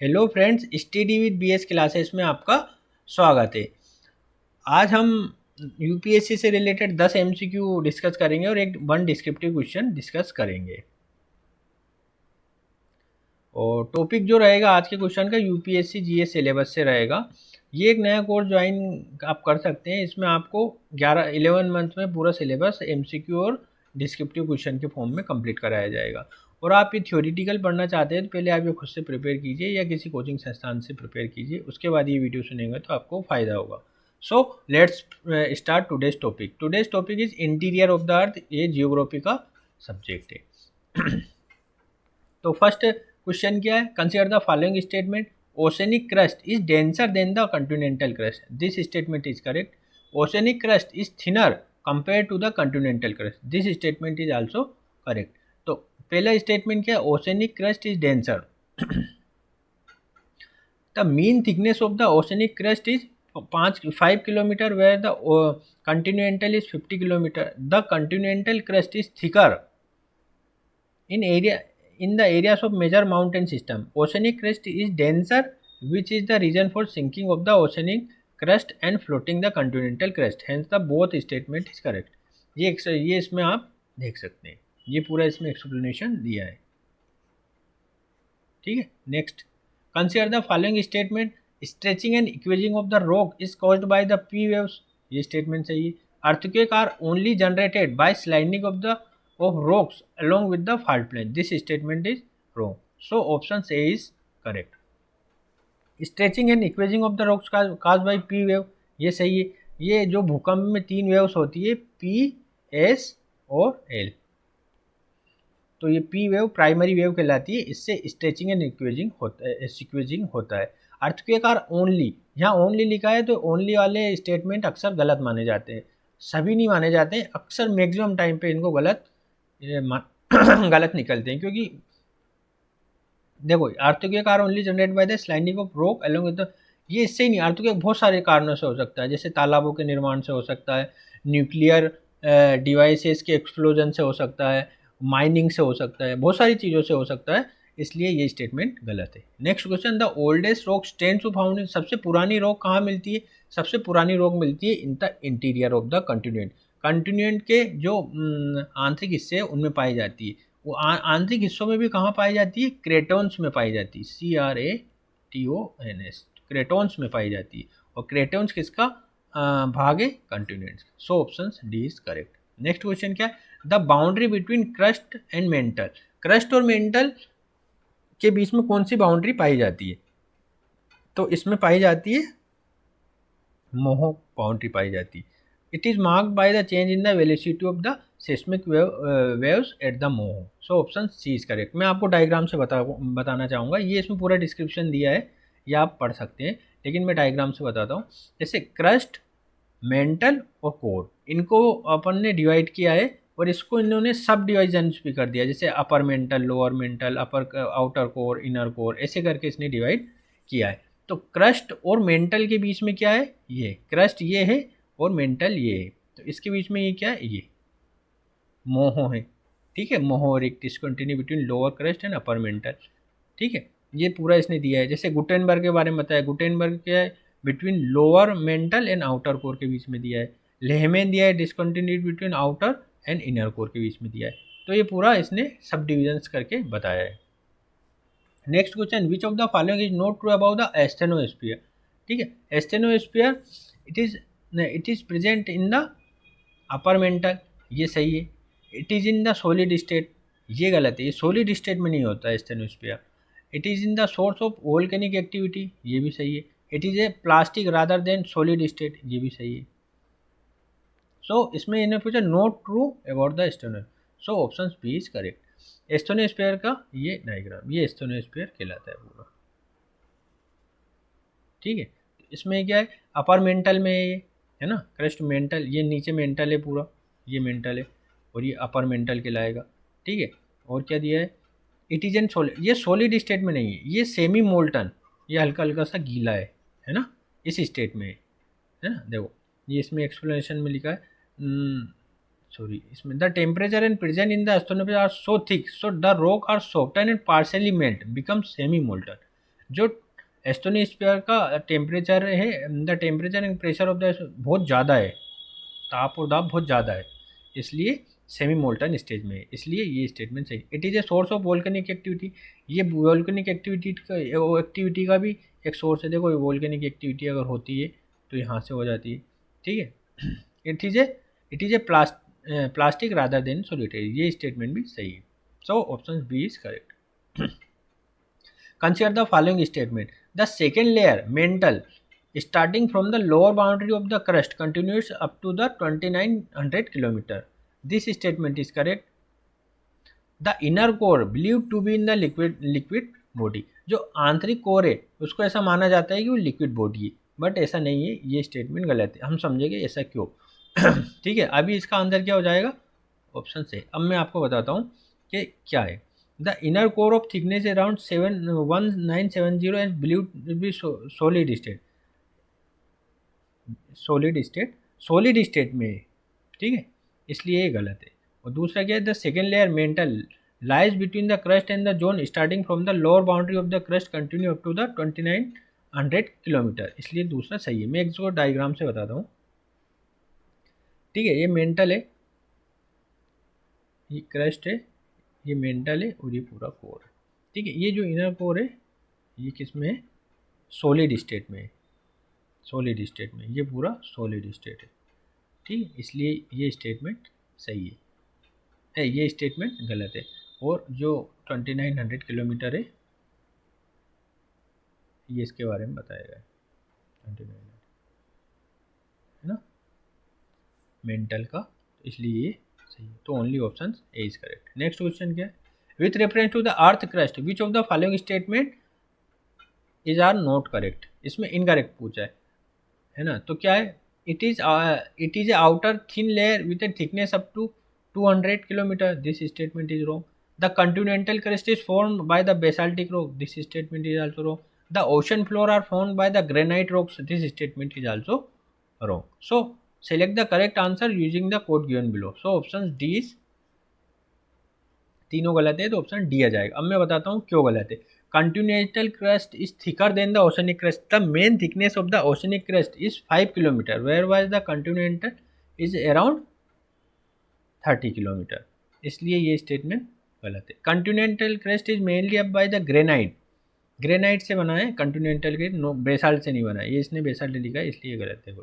Hello friends, study with BS classes में आपका स्वागत है। आज हम यूपीएससी से रिलेटेड 10 एमसीक्यू डिस्कस करेंगे और वन डिस्क्रिप्टिव क्वेश्चन डिस्कस करेंगे। और टॉपिक जो रहेगा आज के क्वेश्चन का यूपीएससी जीएस सिलेबस से रहेगा। ये एक नया कोर्स ज्वाइन आप कर सकते हैं। इसमें आपको 11 मंथ में पूरा सिलेबस एमसीक्यू और डिस्क्रिप्टिव क्वेश्चन के फॉर्म में कंप्लीट कराया जाएगा। और आप ये थ्योरेटिकल पढ़ना चाहते हैं तो पहले आप ये खुद से प्रिपेयर कीजिए या किसी कोचिंग संस्थान से प्रिपेयर कीजिए, उसके बाद ये वीडियो सुनेंगे तो आपको फ़ायदा होगा। So let's start today's topic. Today's topic is interior of the earth. ये जियोग्राफी का सब्जेक्ट है। तो फर्स्ट क्वेश्चन क्या है? Consider the following statement. Oceanic crust is denser than the continental crust. This statement is correct. Oceanic crust is thinner compare to the continental crust. This statement is also correct. तो पहला statement क्या है? Oceanic crust is denser. The mean thickness of the oceanic crust is 5 kilometre where the continental is 50 kilometre. The continental crust is thicker in the areas of major mountain system. Oceanic crust is denser, which is the reason for sinking of the oceanic crust and floating the continental crust. Hence the both statement is correct. ये इसमें आप देख सकते हैं, ये पूरा इसमें explanation दिया है। ठीक है, next consider the following statement. Stretching and squeezing of the rock is caused by the P waves. ये स्टेटमेंट सही है। Earthquake are only generated by sliding of the of rocks along with the fault plane. This statement is wrong. So option A is correct. Stretching and equaging of the rocks caused by P wave, ये सही है। ये जो भूकंप में 3 waves होती है, P, S और L, तो ये P वेव प्राइमरी वेव कहलाती है। इससे स्ट्रेचिंग एंड इक्वेजिंग होता है। अर्थक्वेक आर ओनली, यहाँ ओनली लिखा है तो ओनली वाले स्टेटमेंट अक्सर गलत माने जाते हैं, सभी नहीं माने जाते हैं। अक्सर मैक्सिमम टाइम पे इनको गलत निकलते हैं, क्योंकि देखो earthquake are only generate by the sliding of rock along with the, ये इससे ही नहीं, अर्थक्वेक बहुत सारे कारणों से हो सकता है, जैसे तालाबों के निर्माण से हो सकता है, न्यूक्लियर डिवाइसेस के एक्सप्लोजन से हो सकता है, माइनिंग से हो सकता है, बहुत सारी चीज़ों से हो सकता है, इसलिए ये स्टेटमेंट गलत है। Next question, the oldest rock stains to found, सबसे पुरानी रॉक कहाँ मिलती है? सबसे पुरानी रॉक मिलती है in the interior of the continent. Continent के जो आंतरिक हिस्से हैं उनमें पाई जाती है। वो आंतरिक हिस्सों में भी कहाँ पाई जाती है? क्रेटोन्स में पाई जाती है। CRATONS, क्रेटोन्स में पाई जाती है। और क्रेटोन्स किसका भाग है? Continents. So option D is correct. Next question क्या है? The boundary between crust and mental. Crust और मेंटल के बीच में कौन सी बाउंड्री पाई जाती है? तो इसमें पाई जाती है मोहो बाउंड्री पाई जाती है। It is marked by the change in the velocity of the seismic waves at the Moho. So option C is correct. मैं आपको डायग्राम से बताना चाहूँगा। ये इसमें पूरा डिस्क्रिप्शन दिया है, ये आप पढ़ सकते हैं, लेकिन मैं डायग्राम से बताता हूँ। जैसे क्रस्ट, मेंटल और कोर, इनको अपन ने डिवाइड किया है और इसको इन्होंने सब डिविजन भी कर दिया, जैसे अपर मेंटल, लोअर मेंटल, अपर आउटर कोर, इनर कोर, ऐसे करके इसने डिवाइड किया है। तो क्रस्ट और मेंटल के बीच में क्या है? ये क्रस्ट ये है और मेंटल ये है, तो इसके बीच में ये क्या है? ये मोहो है। ठीक है, मोहो और एक discontinue between lower crust and upper mantle. ठीक है, ये पूरा इसने दिया है। जैसे गुटेनबर्ग के बारे में बताया, गुटेनबर्ग क्या है? Between lower mental and outer core के बीच में दिया है। लेहमैन दिया है discontinuity between outer and inner core के बीच में दिया है। तो ये पूरा इसने सब डिविजन्स करके बताया है। Next question, which of the following is not true about the asthenosphere. ठीक है, asthenosphere it is present in the upper mantle, ये सही है। It is in the solid state, ये गलत है, ये सॉलिड स्टेट में नहीं होता है asthenosphere. It is in the source of volcanic activity, ये भी सही है। It is a plastic rather than solid state, ये भी सही है। सो इसमें इन्हें पूछा not true about the astheno, so option B is correct. Asthenosphere का ये डायग्राम, ये एस्थेनोस्फीयर कहलाता है पूरा। ठीक है, इसमें क्या है? अपर मेंटल में ये है ना, क्रस्ट मेंटल, ये नीचे मेंटल है पूरा, ये मेंटल है और ये अपर मेंटल कहलाएगा। ठीक है, और क्या दिया है? इट इज एन सॉलिड, ये सॉलिड स्टेट में नहीं है, ये सेमी मोल्टन, ये हल्का हल्का सा गीला है ना, इस स्टेट में है ना। देखो ये इसमें एक्सप्लेनेशन में लिखा है, सॉरी, इसमें the temperature and present in the asthenosphere are so thick so the rock are soften and partially melt become semi molten. जो एस्टोनिस्फीयर का टेम्परेचर है, the temperature and pressure of the बहुत ज़्यादा है, ताप और दाब बहुत ज़्यादा है, इसलिए सेमी मोल्टन स्टेज में है, इसलिए ये स्टेटमेंट सही। It is a source of volcanic activity, ये वोल्केनिक एक्टिविटी का भी एक सोर्स है। देखो वोल्केनिक एक्टिविटी अगर होती है तो यहाँ से हो जाती है, ठीक है। It is a plastic rather than solitary, ये स्टेटमेंट भी सही है। So option B is correct. Consider the following statement. The second layer, mantle, starting from the lower boundary of the crust, continues up to the 2900 km. This statement is correct. The inner core believed to be in the liquid body. जो आंतरिक core है उसको ऐसा माना जाता है कि वो लिक्विड बॉडी है, बट ऐसा नहीं है, ये स्टेटमेंट गलत है। हम समझेंगे ऐसा क्यों। ठीक है, अभी इसका आंसर क्या हो जाएगा, ऑप्शन से। अब मैं आपको बताता हूँ कि क्या है। The inner core of thickness around 1970 and believed to be solid state, solid state में है, ठीक है, इसलिए ये गलत है। और दूसरा क्या है, the second layer mantle lies between the crust and the zone starting from the lower boundary of the crust continue up to the 2900 kilometre, इसलिए दूसरा सही है। मैं इसको डायग्राम से बताता हूँ, ठीक है। ये मेंटल है, ये क्रस्ट है, ये मेंटल है और ये पूरा कोर है, ठीक है। ये जो इनर कोर है ये किस में है, सॉलिड स्टेट में है, सॉलिड स्टेट में, ये पूरा सॉलिड स्टेट है, ठीक है, इसलिए ये स्टेटमेंट सही है, ये स्टेटमेंट गलत है। और जो 2900 किलोमीटर है ये इसके बारे में बताया गया है, 2900 है ना मेंटल का, इसलिए ये सही है। तो only option A is correct. Next question क्या है, with reference to the earth crust which of the following statement is or not correct, इसमें इनकरेक्ट पूछा है ना। तो क्या है, it is a outer thin layer with a thickness up to 200 kilometre, this statement is wrong. The continental crust is formed by the basaltic rock, this statement is also wrong. The ocean floor are formed by the granite rocks, this statement is also wrong. So select the correct answer using the code given below. So option D is, तीनों गलत है तो option D आ जाएगा। अब मैं बताता हूँ क्यों गलत है। Continental crust is thicker than the oceanic crust, the main thickness of the oceanic crust is 5 kilometre, where was the continental is around 30 kilometre, इसलिए ये स्टेटमेंट गलत है। Continental crust is mainly up by the granite, granite से बना है continental crust, basalt से नहीं बना है, ये इसने बेसाल्ट लिखा है इसलिए गलत है,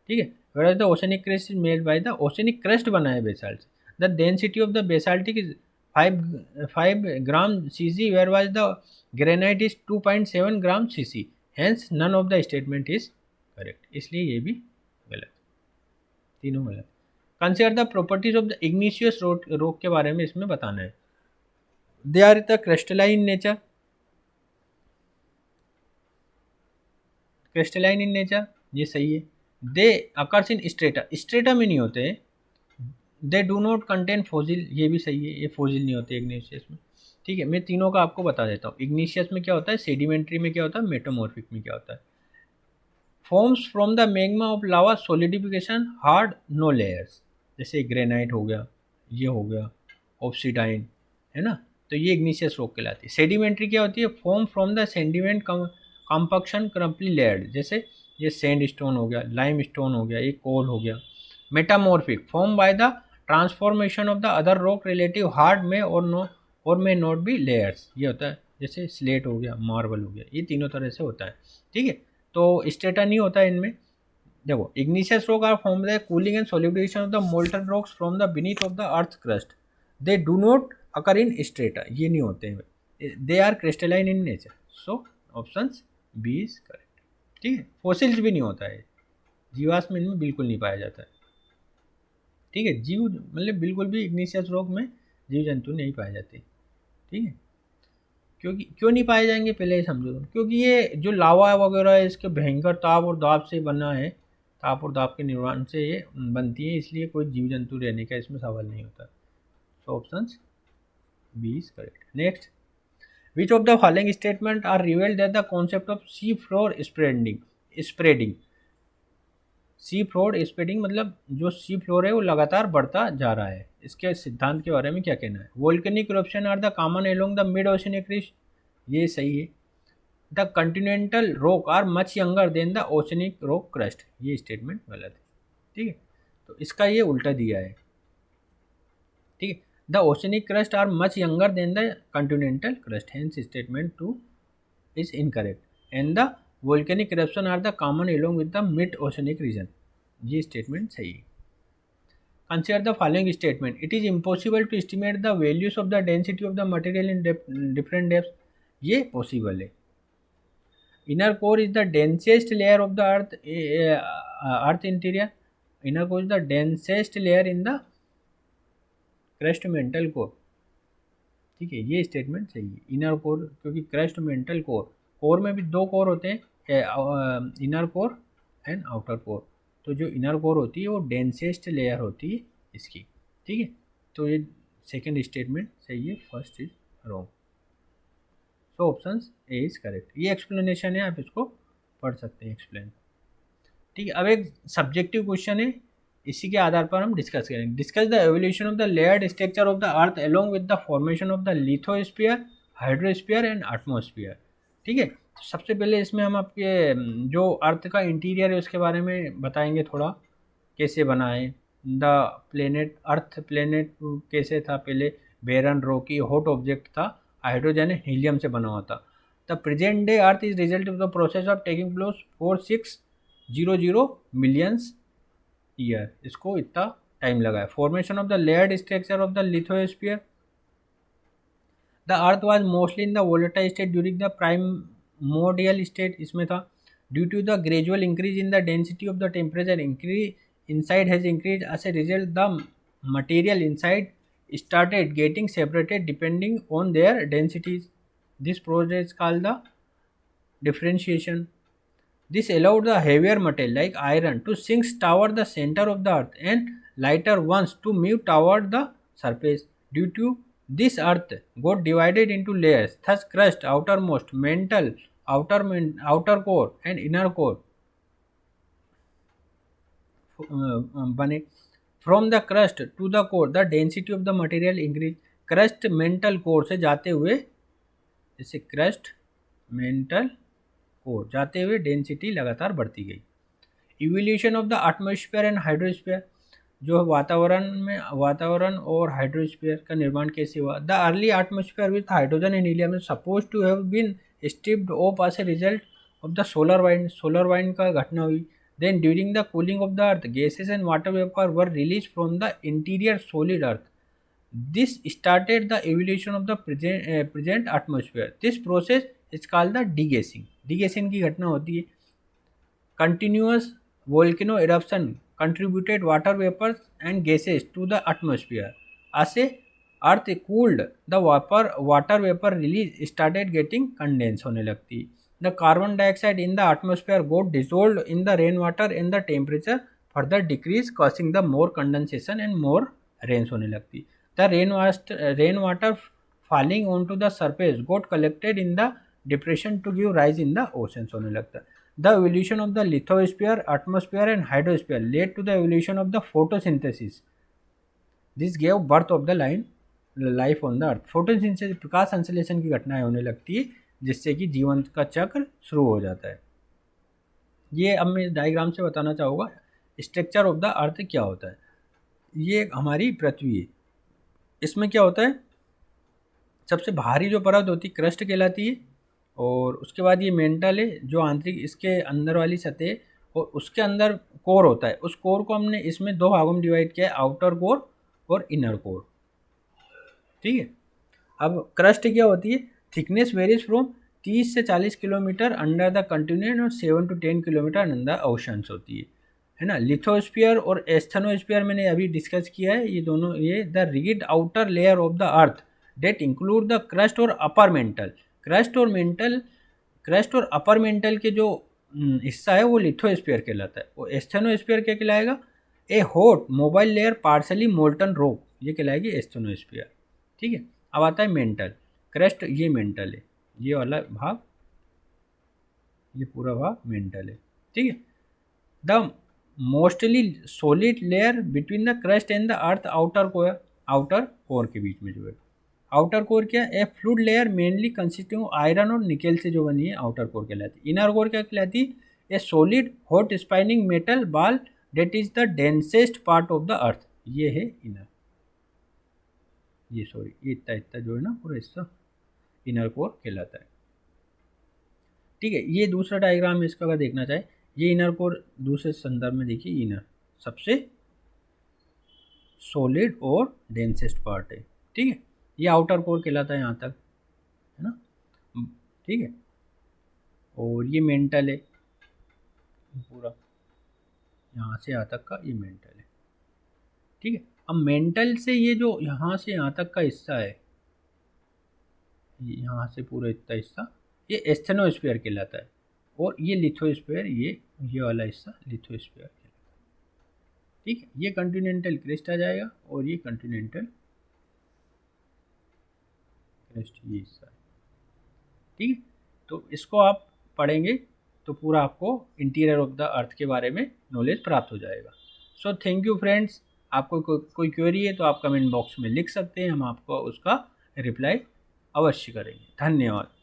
ठीक है। Where the oceanic crust is made by the, oceanic crust बना है बेसाल्ट से। The density of the basaltic is 5 gram cc, where was the granite is 2.7 gram cc, hence none of the statement is correct, इसलिए ये भी गलत, तीनों गलत। Consider the properties of the igneous rock के बारे में इसमें बताना है। They are the crystalline nature, crystalline in nature, ये सही है। दे अकर्स इन स्ट्रेटा, स्ट्रेटा में नहीं होते हैं। दे डू नॉट कंटेन फोजिल, ये भी सही है, ये फोजिल नहीं होते इग्निशियस में, ठीक है। मैं तीनों का आपको बता देता हूँ। इग्निशियस में क्या होता है, सेडिमेंट्री में क्या होता है, मेटामॉर्फिक में क्या होता है। Forms from the magma of lava, solidification hard no layers, जैसे ग्रेनाइट हो गया, ये हो गया ऑब्सिडाइन, है ना, तो ये इग्निशियस रॉक कहलाती है। सेडिमेंट्री क्या होती है, form from the sediment compaction crumply layered, जैसे ये सैंड स्टोन हो गया, लाइम स्टोन हो गया, ये कोल हो गया। Metamorphic, form by the transformation of the other rock relative hard में और मे नॉट बी लेयर्स, ये होता है, जैसे स्लेट हो गया, मार्बल हो गया, ये तीनों तरह से होता है, ठीक है। तो स्ट्रेटा नहीं होता है इनमें। देखो igneous rock are form the cooling and solidification of the molten rocks from the beneath of the earth crust, they do not occur in strata, ये नहीं होते हैं, they are crystalline in nature. So option B is correct, ठीक है। Fossils भी नहीं होता है, जीवाश्म में इनमें बिल्कुल नहीं पाया जाता है, ठीक है। जीव मतलब बिल्कुल भी इग्निशियस रॉक में जीव जंतु नहीं पाए जाते, ठीक है। क्योंकि क्यों नहीं पाए जाएंगे पहले ही समझो तुम, क्योंकि ये जो लावा वगैरह है इसके भयंकर ताप और दाब से बना है, ताप और दाब के निर्माण से ये बनती है, इसलिए कोई जीव जंतु रहने का इसमें सवाल नहीं होता। So option B is correct. Next, which of the following statement are revealed that the concept of sea floor spreading, sea floor spreading मतलब जो सी फ्लोर है वो लगातार बढ़ता जा रहा है, इसके सिद्धांत के बारे में क्या कहना है। Volcanic eruption are the common along the mid oceanic ridge, ये सही है। The continental rock are much younger than the oceanic rock crust. ये स्टेटमेंट गलत है, ठीक है। तो इसका ये उल्टा दिया है, ठीक है। The oceanic crust are much younger than the continental crust, hence statement 2 is incorrect, and the volcanic eruption are the common along with the mid oceanic region। ये स्टेटमेंट सही है। Consider the following statement, it is impossible to estimate the values of the density of the material in different depth. ये possible है। Inner core is the densest layer of the earth interior. Inner core is the densest layer in the crust mantle core, ठीक है। ये statement सही है। Inner core, क्योंकि crust mantle core, core में भी दो कोर होते हैं, inner core and outer core. तो जो इनर कोर होती है वो डेंसेस्ट लेयर होती है इसकी, ठीक है। तो ये सेकंड स्टेटमेंट सही है, first is wrong. So option A is correct. ये एक्सप्लेनेशन है, आप इसको पढ़ सकते हैं एक्सप्लेन, ठीक है। अब एक सब्जेक्टिव क्वेश्चन है, इसी के आधार पर हम डिस्कस करेंगे। Discuss the evolution of the layered structure of the earth along with the formation of the lithosphere, hydrosphere and atmosphere, ठीक है। तो सबसे पहले इसमें हम आपके जो अर्थ का इंटीरियर है उसके बारे में बताएंगे थोड़ा, कैसे बना है। द प्लेनेट, अर्थ प्लेनेट कैसे था पहले, बेरन रॉकी हॉट ऑब्जेक्ट था, हाइड्रोजन एंड हीलियम से बना हुआ था। The present day earth is result of the process of taking place 4600 millions year. इसको इतना टाइम लगा है। Formation of the layered structure of the lithosphere, the earth was mostly in the volatile state during the primordial state, इसमें था। Due to the gradual increase in the density of the temperature increase inside has increase, as a result the material inside started getting separated depending on their densities. This process is called the differentiation. This allowed the heavier metal like iron to sink toward the center of the earth and lighter ones to move toward the surface. Due to this, earth got divided into layers, thus crust, outermost, mantle, outer core and inner core बने। From the crust to the core the density of the material increase. Crust mantle core से जाते हुए, जैसे crust mantle core जाते हुए density लगातार बढ़ती गई। Evolution of the atmosphere and hydrosphere, जो वातावरण और हाइड्रोस्फीयर का निर्माण कैसे हुआ। The early atmosphere with hydrogen and helium is suppose to have been stripped off as a result of the solar wind का घटना हुई। Then during the cooling of the earth, gases and water vapor were released from the interior solid earth. This started the evolution of the present atmosphere. This process is called the degassing. Degassing की घटना होती है। Continuous volcano eruption contributed water vapors and gases to the atmosphere. As a earth cooled, the water vapor release started getting condensed होने लगती है। The carbon dioxide in the atmosphere got dissolved in the rainwater and the temperature further decreased, causing the more condensation and more rains होने लगती। The rainwater falling onto the surface got collected in the depression to give rise in the oceans होने लगता। The evolution of the lithosphere, atmosphere and hydrosphere led to the evolution of the photosynthesis. This gave birth of the life on the earth. Photosynthesis प्रकाश संश्लेषण की घटनाएं होने लगती है, जिससे कि जीवन का चक्र शुरू हो जाता है। ये अब मैं डायग्राम से बताना चाहूँगा स्ट्रक्चर ऑफ द अर्थ क्या होता है। ये हमारी पृथ्वी है, इसमें क्या होता है, सबसे भारी जो परत होती है क्रस्ट कहलाती है, और उसके बाद ये मेंटल है जो आंतरिक इसके अंदर वाली सतह, और उसके अंदर कोर होता है। उस कोर को हमने इसमें दो भागों में डिवाइड किया है, आउटर कोर और इनर कोर, ठीक है। अब क्रस्ट क्या होती है, थिकनेस वेरीज फ्रॉम 30 से 40 किलोमीटर अंडर द कंटिनेंट और 7 to 10 किलोमीटर अंडर ओशंस होती है ना। लिथोस्फीयर और एस्थेनोस्फीयर मैंने अभी डिस्कस किया है, ये दोनों, ये the rigid outer layer of the earth that include the crust और अपर मेंटल। क्रस्ट और अपर मेंटल के जो हिस्सा है वो लिथोस्फीयर कहलाता है, और एस्थेनोस्फीयर क्या कहलाएगा, a hot mobile layer partly molten rock, ये कहलाएगी एस्थेनोस्फीयर, ठीक है। अब आता है मेंटल। क्रस्ट ये मेंटल है, ये वाला भाग, ये पूरा भाग मेंटल है, ठीक है। The mostly solid layer between the crust and the earth outer core के बीच में जो है, आउटर कोर क्या है? ए fluid layer mainly consisting of iron और निकेल से जो बनी है आउटर कोर कहलाती है। इनर कोर क्या कहलाती है? A solid hot spinning metal ball that is the densest part of the earth, ये है इनर, ये सॉरी ये इतना इतना जो है ना पूरा हिस्सा इनर कोर कहलाता है। ठीक है, ये दूसरा डायग्राम इसका अगर देखना चाहे, ये इनर कोर दूसरे संदर्भ में देखिए, इनर सबसे सॉलिड और डेंसेस्ट पार्ट है। ठीक है, ये आउटर कोर कहलाता है यहाँ तक, है ना। ठीक है, और ये मेंटल है पूरा, यहाँ से यहाँ तक का ये मेंटल है। ठीक है, अब मेंटल से ये जो यहाँ से यहाँ तक का हिस्सा है, यहाँ से पूरा इतना हिस्सा ये एस्थेनोस्फीयर कहलाता है, और ये लिथोस्फीयर, ये वाला हिस्सा लिथोस्फीयर कहलाता है। ठीक है, ये कॉन्टिनेंटल क्रेस्ट आ जाएगा, और ये कॉन्टिनेंटल क्रेस्ट ये हिस्सा है। ठीक है, तो इसको आप पढ़ेंगे तो पूरा आपको इंटीरियर ऑफ द अर्थ के बारे में नॉलेज प्राप्त हो जाएगा। सो थैंक यू फ्रेंड्स, आपको कोई क्वेरी है तो आप कमेंट बॉक्स में लिख सकते हैं, हम आपको उसका रिप्लाई अवश्य करेंगे। धन्यवाद।